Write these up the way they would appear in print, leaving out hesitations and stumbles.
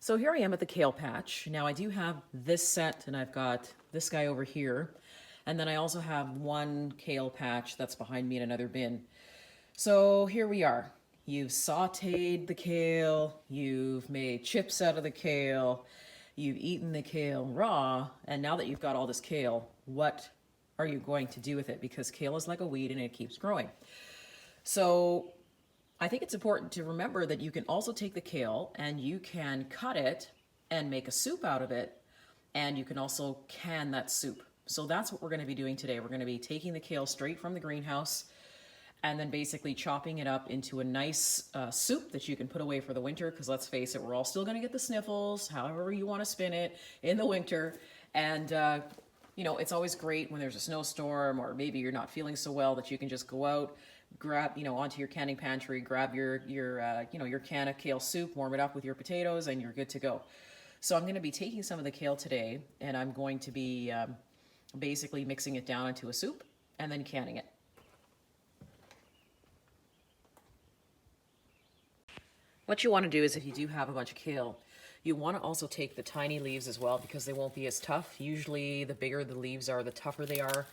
So here I am at the kale patch. Now I do have this set and I've got this guy over here. And then I also have one kale patch that's behind me in another bin. So here we are. You've sauteed the kale, you've made chips out of the kale, you've eaten the kale raw, and now that you've got all this kale, what are you going to do with it? Because kale is like a weed and it keeps growing. So I think it's important to remember that you can also take the kale and you can cut it and make a soup out of it, and you can also can that soup. So that's what we're going to be doing today. We're going to be taking the kale straight from the greenhouse and then basically chopping it up into a nice soup that you can put away for the winter, because let's face it, we're all still going to get the sniffles, however you want to spin it, in the winter. And you know, it's always great when there's a snowstorm or maybe you're not feeling so well that you can just go out, grab, you know, onto your canning pantry, grab your can of kale soup, warm it up with your potatoes, and you're good to go. So I'm going to be taking some of the kale today, and I'm going to be basically mixing it down into a soup and then canning it. What you want to do is, if you do have a bunch of kale, you want to also take the tiny leaves as well, because they won't be as tough. Usually the bigger the leaves are, the tougher they are,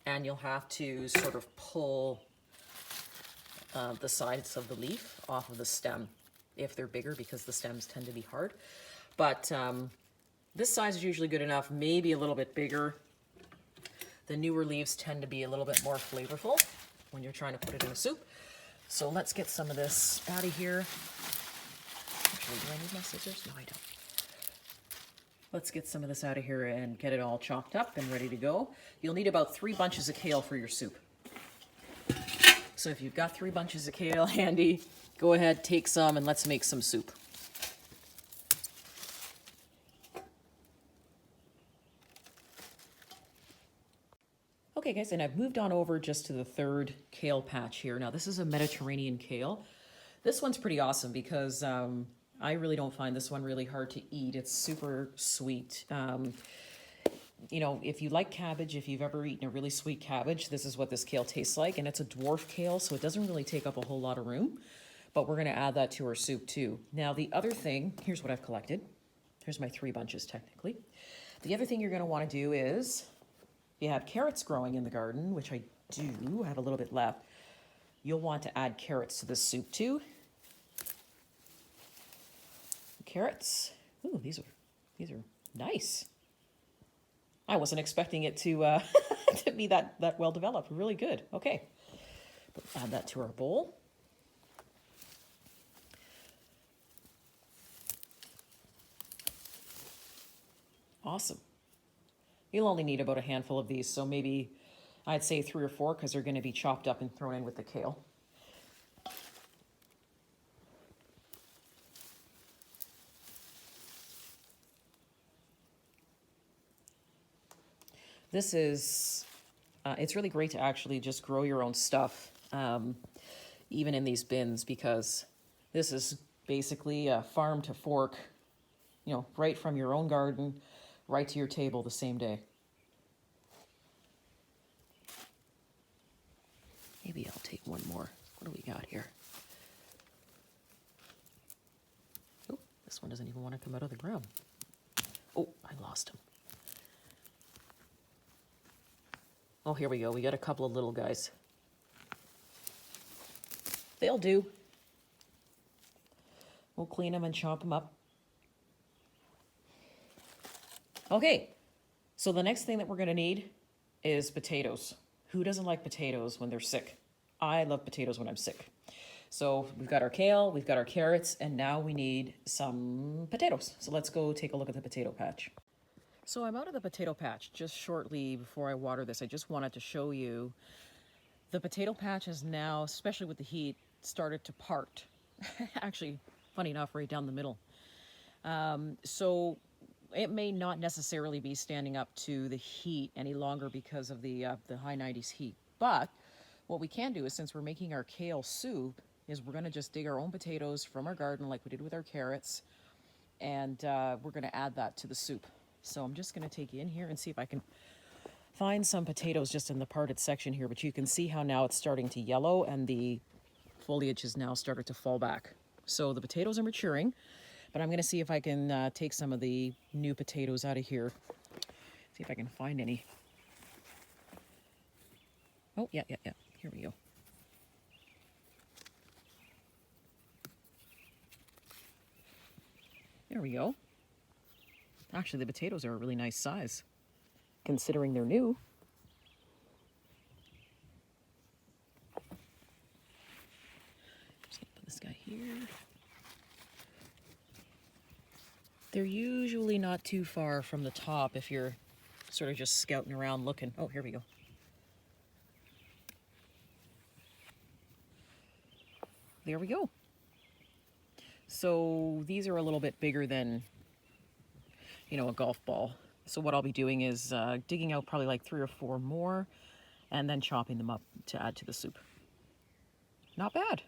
and you'll have to sort of pull the sides of the leaf off of the stem if they're bigger, because the stems tend to be hard. But this size is usually good enough, maybe a little bit bigger. The newer leaves tend to be a little bit more flavorful when you're trying to put it in a soup. So let's get some of this out of here. Actually, do I need my scissors? No, I don't. Let's get some of this out of here and get it all chopped up and ready to go. You'll need about 3 bunches of kale for your soup. So if you've got 3 bunches of kale handy, go ahead, take some, and let's make some soup. Okay guys, and I've moved on over just to the third kale patch here. Now this is a Mediterranean kale. This one's pretty awesome because I really don't find this one really hard to eat. It's super sweet. You know, if you like cabbage, if you've ever eaten a really sweet cabbage, this is what this kale tastes like. And it's a dwarf kale, so it doesn't really take up a whole lot of room. But we're going to add that to our soup too. Now the other thing, here's what I've collected. Here's my 3 bunches technically. The other thing you're going to want to do is, if you have carrots growing in the garden, which I do, I have a little bit left, you'll want to add carrots to this soup too. Carrots. Ooh, these are nice. I wasn't expecting it to to be that well developed. Really good. Okay, add that to our bowl. Awesome. You'll only need about a handful of these, so maybe I'd say 3 or 4, because they're going to be chopped up and thrown in with the kale. This is, it's really great to actually just grow your own stuff, even in these bins, because this is basically a farm to fork, you know, right from your own garden, right to your table the same day. Maybe I'll take one more. What do we got here? Oh, this one doesn't even want to come out of the ground. Oh, I lost him. Oh, here we go. We got a couple of little guys. They'll do. We'll clean them and chop them up. Okay, so the next thing that we're going to need is potatoes. Who doesn't like potatoes when they're sick? I love potatoes when I'm sick. So we've got our kale, we've got our carrots, and now we need some potatoes. So let's go take a look at the potato patch. So I'm out of the potato patch. Just shortly before I water this, I just wanted to show you the potato patch is now, especially with the heat, started to part. Actually, funny enough, right down the middle. So it may not necessarily be standing up to the heat any longer because of the high 90s heat. But what we can do is, since we're making our kale soup, is we're going to just dig our own potatoes from our garden like we did with our carrots, and we're going to add that to the soup. So I'm just going to take you in here and see if I can find some potatoes just in the parted section here, but you can see how now it's starting to yellow and the foliage has now started to fall back. So the potatoes are maturing, But I'm going to see if I can take some of the new potatoes out of here. See if I can find any. Oh, yeah. Here we go. There we go. Actually, the potatoes are a really nice size, considering they're new. Just gonna put this guy here. They're usually not too far from the top if you're sort of just scouting around looking. Oh, here we go. There we go. So these are a little bit bigger than, you know, a golf ball. So what I'll be doing is digging out probably like 3 or 4 more and then chopping them up to add to the soup. Not bad.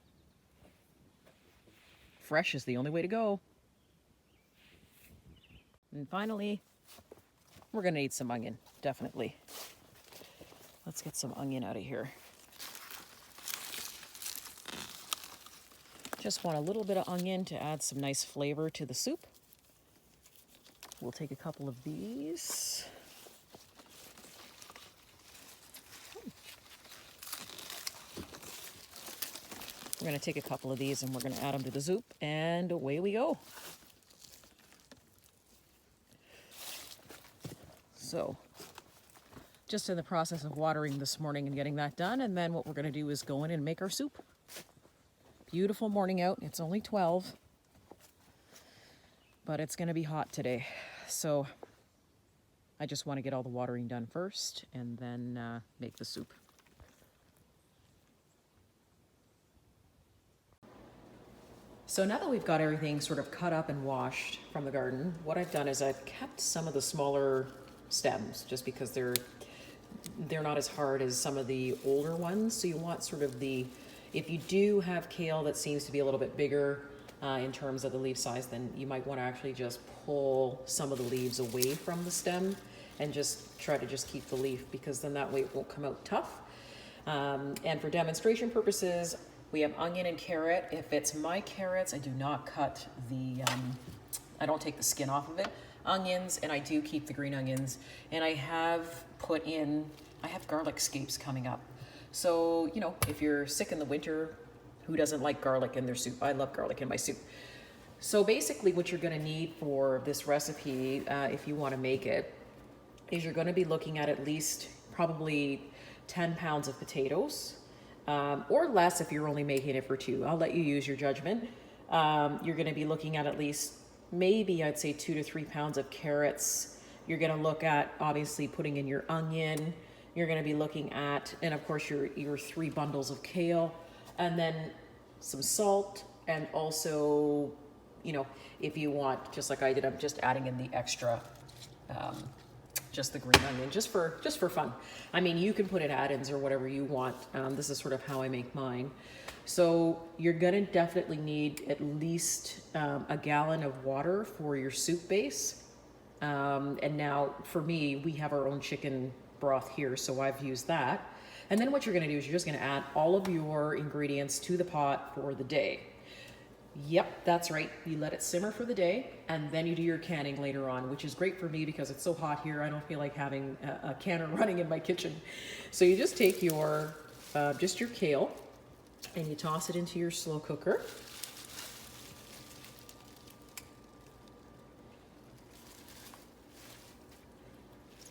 Fresh is the only way to go. And finally, we're gonna need some onion, definitely. Let's get some onion out of here. Just want a little bit of onion to add some nice flavor to the soup. We'll take a couple of these. We're going to take a couple of these and we're going to add them to the soup, and away we go. So, just in the process of watering this morning and getting that done, and then what we're going to do is go in and make our soup. Beautiful morning out. It's only 12, but it's going to be hot today. So I just want to get all the watering done first and then make the soup. So now that we've got everything sort of cut up and washed from the garden, what I've done is I've kept some of the smaller stems just because they're not as hard as some of the older ones. So you want sort of if you do have kale that seems to be a little bit bigger in terms of the leaf size, then you might want to actually just pull some of the leaves away from the stem and just try to just keep the leaf, because then that way it won't come out tough. And for demonstration purposes, we have onion and carrot. If it's my carrots, I do not cut I don't take the skin off of it. Onions, and I do keep the green onions. And I have garlic scapes coming up. So, you know, if you're sick in the winter, who doesn't like garlic in their soup? I love garlic in my soup. So basically what you're gonna need for this recipe, if you wanna make it, is you're gonna be looking at least probably 10 pounds of potatoes, or less if you're only making it for 2. I'll let you use your judgment. You're gonna be looking at least maybe I'd say 2 to 3 pounds of carrots. You're gonna look at obviously putting in your onion. You're going to be looking at, and of course, your 3 bundles of kale, and then some salt, and also, you know, if you want, just like I did, I'm just adding in the extra, just the green onion, just for fun. I mean, you can put in add-ins or whatever you want. This is sort of how I make mine. So you're going to definitely need at least a gallon of water for your soup base. And now, for me, we have our own chicken broth here, so I've used that. And then what you're going to do is you're just going to add all of your ingredients to the pot for the day. Yep, that's right. You let it simmer for the day, and then you do your canning later on, which is great for me because it's so hot here. I don't feel like having a canner running in my kitchen. So you just take your kale and you toss it into your slow cooker.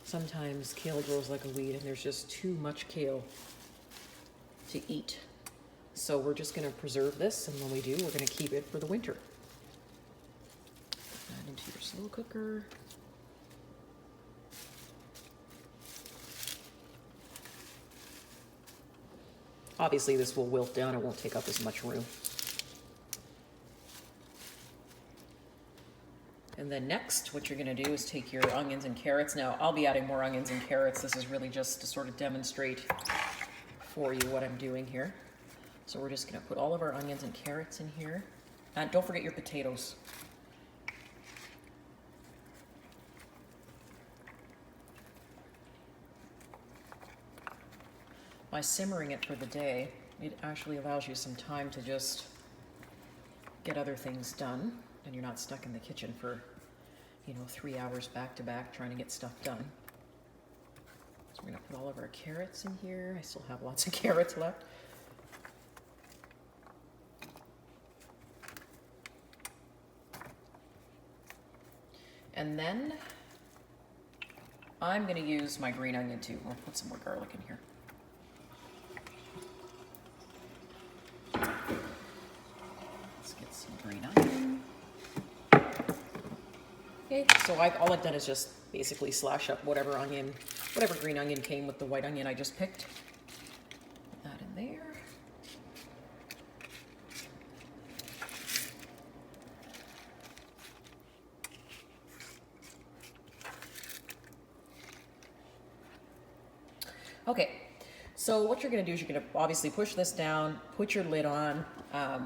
Sometimes kale grows like a weed and there's just too much kale to eat. So we're just going to preserve this, and when we do, we're going to keep it for the winter. Put that into your slow cooker. Obviously this will wilt down, it won't take up as much room. And then next, what you're gonna do is take your onions and carrots. Now, I'll be adding more onions and carrots. This is really just to sort of demonstrate for you what I'm doing here. So we're just gonna put all of our onions and carrots in here. And don't forget your potatoes. By simmering it for the day, it actually allows you some time to just get other things done. and you're not stuck in the kitchen for, 3 hours back to back trying to get stuff done. So we're gonna put all of our carrots in here. I still have lots of carrots left. And then I'm gonna use my green onion too. I'll put some more garlic in here. Let's get some green onion. Okay, so all I've done is just basically slash up whatever green onion came with the white onion I just picked. Put that in there. Okay, so what you're gonna do is you're gonna obviously push this down, put your lid on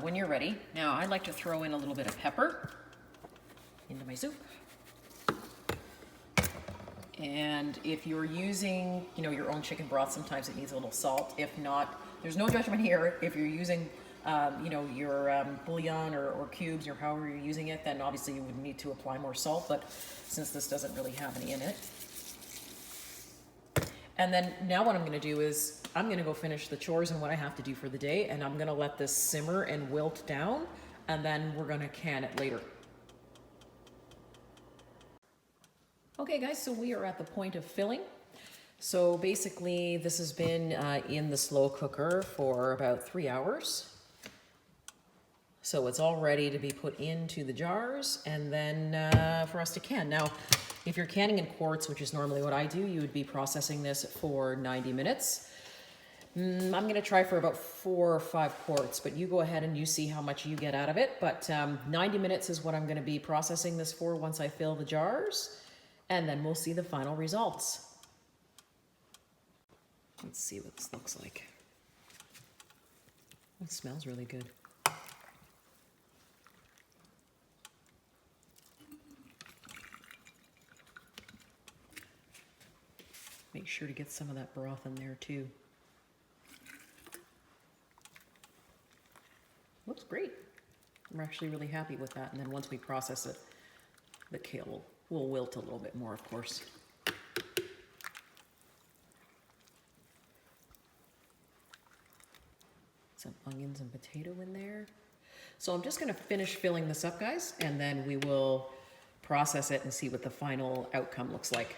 when you're ready. Now, I like to throw in a little bit of pepper into my soup. And if you're using, your own chicken broth, sometimes it needs a little salt. If not, there's no judgment here. If you're using, your bouillon or cubes or however you're using it, then obviously you would need to apply more salt. But since this doesn't really have any in it. And then now what I'm going to do is I'm going to go finish the chores and what I have to do for the day. And I'm going to let this simmer and wilt down. And then we're going to can it later. Okay guys, so we are at the point of filling. So basically this has been in the slow cooker for about 3 hours. So it's all ready to be put into the jars and then for us to can. Now, if you're canning in quarts, which is normally what I do, you would be processing this for 90 minutes. I'm gonna try for about 4 or 5 quarts, but you go ahead and you see how much you get out of it. But 90 minutes is what I'm gonna be processing this for once I fill the jars. And then we'll see the final results. Let's see what this looks like. It smells really good. Make sure to get some of that broth in there too. Looks great. I'm actually really happy with that. And then once we process it, the kale will wilt a little bit more, of course. Some onions and potato in there. So I'm just gonna finish filling this up, guys, and then we will process it and see what the final outcome looks like.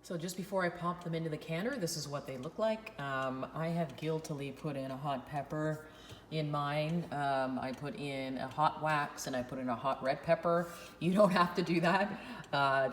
So just before I pop them into the canner, this is what they look like. I have guiltily put in a hot pepper in mine. I put in a hot wax and I put in a hot red pepper. You don't have to do that.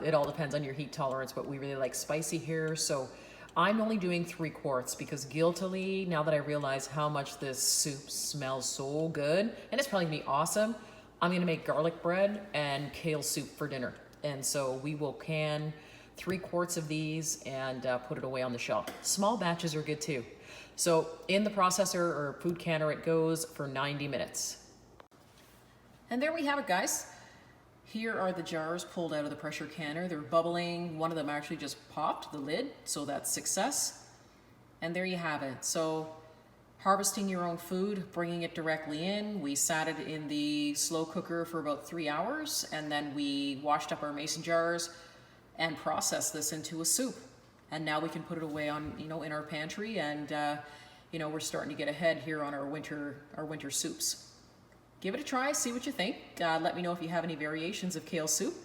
It all depends on your heat tolerance, but we really like spicy here. So I'm only doing 3 quarts because guiltily, now that I realize how much this soup smells so good, and it's probably gonna be awesome, I'm gonna make garlic bread and kale soup for dinner. And so we will can 3 quarts of these and put it away on the shelf. Small batches are good too. So in the processor or food canner it goes for 90 minutes. And there we have it, guys. Here are the jars pulled out of the pressure canner. They're bubbling. One of them actually just popped the lid, so that's success. And there you have it. So harvesting your own food, bringing it directly in. We sat it in the slow cooker for about 3 hours, and then we washed up our mason jars and processed this into a soup. And now we can put it away on, in our pantry, and we're starting to get ahead here on our winter soups. Give it a try, see what you think. Let me know if you have any variations of kale soup.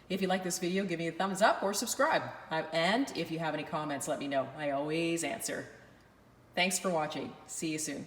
If you like this video, give me a thumbs up or subscribe. And if you have any comments, let me know. I always answer. Thanks for watching. See you soon.